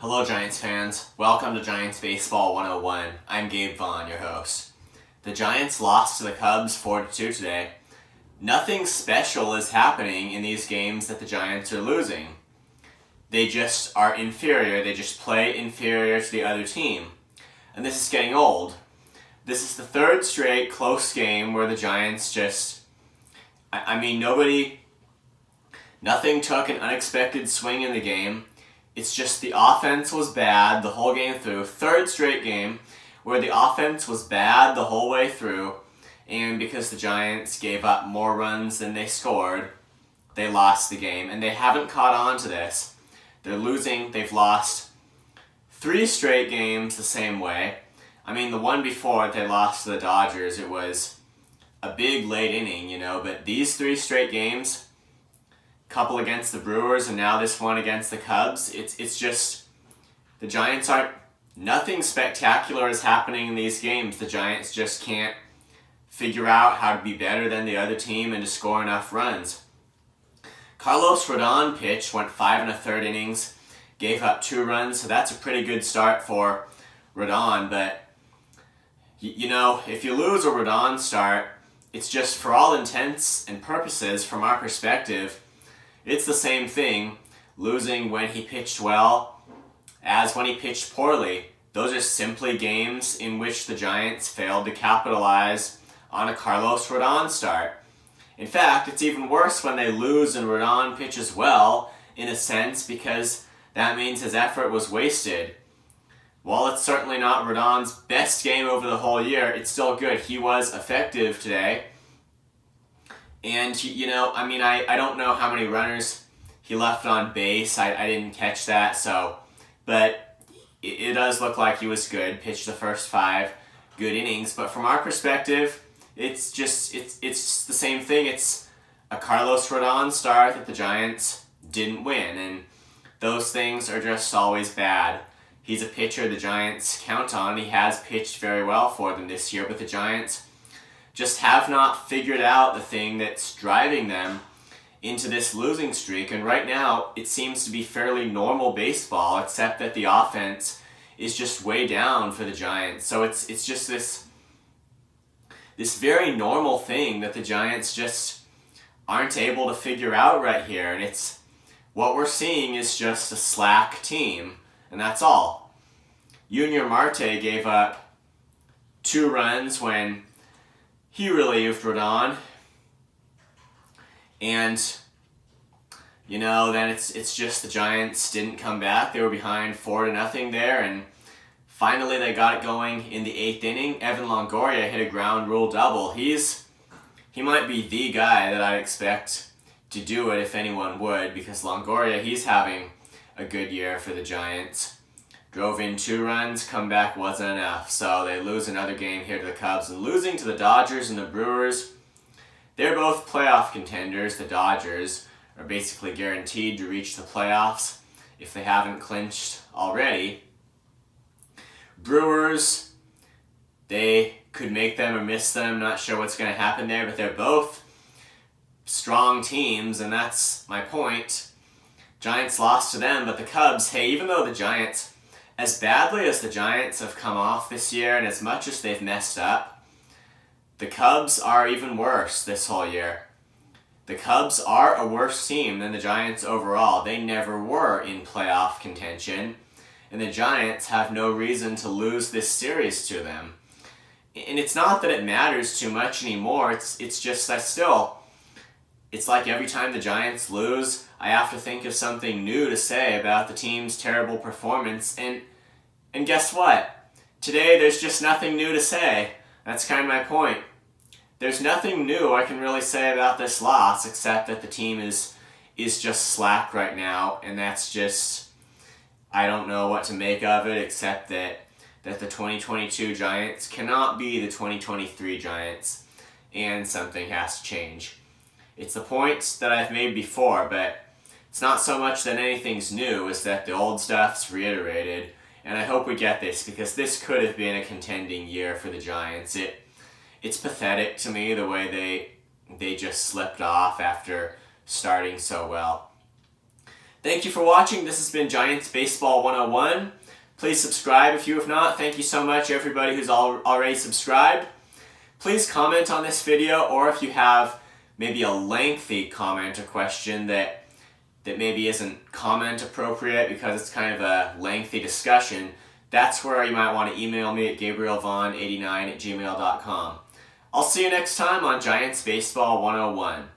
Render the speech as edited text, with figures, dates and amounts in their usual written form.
Hello, Giants fans. Welcome to Giants Baseball 101. I'm Gabe Vaughn, your host. The Giants lost to the Cubs 4-2 today. Nothing special is happening in these games that the Giants are losing. They just are inferior. They just play inferior to the other team. And this is getting old. This is the third straight close game where the Giants just... nothing took an unexpected swing in the game. It's just the offense was bad the whole game through. Third straight game where the offense was bad the whole way through. And because the Giants gave up more runs than they scored, they lost the game. And they haven't caught on to this. They're losing. They've lost 3 straight games the same way. The one before they lost to the Dodgers, it was a big late inning, But these 3 straight games... couple against the Brewers and now this one against the Cubs. It's just the Giants aren't... Nothing spectacular is happening in these games. The Giants just can't figure out how to be better than the other team and to score enough runs. Carlos Rodon pitched, went 5 1/3 innings, gave up 2 runs, so that's a pretty good start for Rodon. But if you lose a Rodon start, it's just for all intents and purposes, from our perspective, it's the same thing, losing when he pitched well as when he pitched poorly. Those are simply games in which the Giants failed to capitalize on a Carlos Rodon start. In fact, it's even worse when they lose and Rodon pitches well, in a sense, because that means his effort was wasted. While it's certainly not Rodon's best game over the whole year, it's still good. He was effective today. And, I don't know how many runners he left on base. I didn't catch that, but it does look like he was good. Pitched the first 5 good innings. But from our perspective, it's the same thing. It's a Carlos Rodon start that the Giants didn't win. And those things are just always bad. He's a pitcher the Giants count on. He has pitched very well for them this year, but the Giants just have not figured out the thing that's driving them into this losing streak. And right now, it seems to be fairly normal baseball, except that the offense is just way down for the Giants. So it's just this very normal thing that the Giants just aren't able to figure out right here. And it's what we're seeing is just a slack team, and that's all. Yunior Marte gave up 2 runs when he relieved Rodon. And, then it's just the Giants didn't come back. They were behind 4-0 there, and finally they got it going in the 8th inning. Evan Longoria hit a ground rule double. He might be the guy that I'd expect to do it if anyone would, because Longoria, he's having a good year for the Giants. Drove in 2 runs, comeback wasn't enough. So they lose another game here to the Cubs. And losing to the Dodgers and the Brewers, they're both playoff contenders. The Dodgers are basically guaranteed to reach the playoffs if they haven't clinched already. Brewers, they could make them or miss them. Not sure what's going to happen there, but they're both strong teams, and that's my point. Giants lost to them, but the Cubs, hey, even though the Giants... As badly as the Giants have come off this year and as much as they've messed up, the Cubs are even worse this whole year. The Cubs are a worse team than the Giants overall. They never were in playoff contention, and the Giants have no reason to lose this series to them. And it's not that it matters too much anymore. It's just that still, it's like every time the Giants lose, I have to think of something new to say about the team's terrible performance, and guess what? Today there's just nothing new to say. That's kind of my point. There's nothing new I can really say about this loss, except that the team is just slack right now, and that's just... I don't know what to make of it, except that the 2022 Giants cannot be the 2023 Giants, and something has to change. It's the points that I've made before, but it's not so much that anything's new, as that the old stuff's reiterated, and I hope we get this, because this could have been a contending year for the Giants. It's pathetic to me the way they just slipped off after starting so well. Thank you for watching. This has been Giants Baseball 101. Please subscribe if you have not. Thank you so much, everybody who's already subscribed. Please comment on this video, or if you have maybe a lengthy comment or question that maybe isn't comment appropriate because it's kind of a lengthy discussion, that's where you might want to email me at gabrielvaughn89@gmail.com. I'll see you next time on Giants Baseball 101.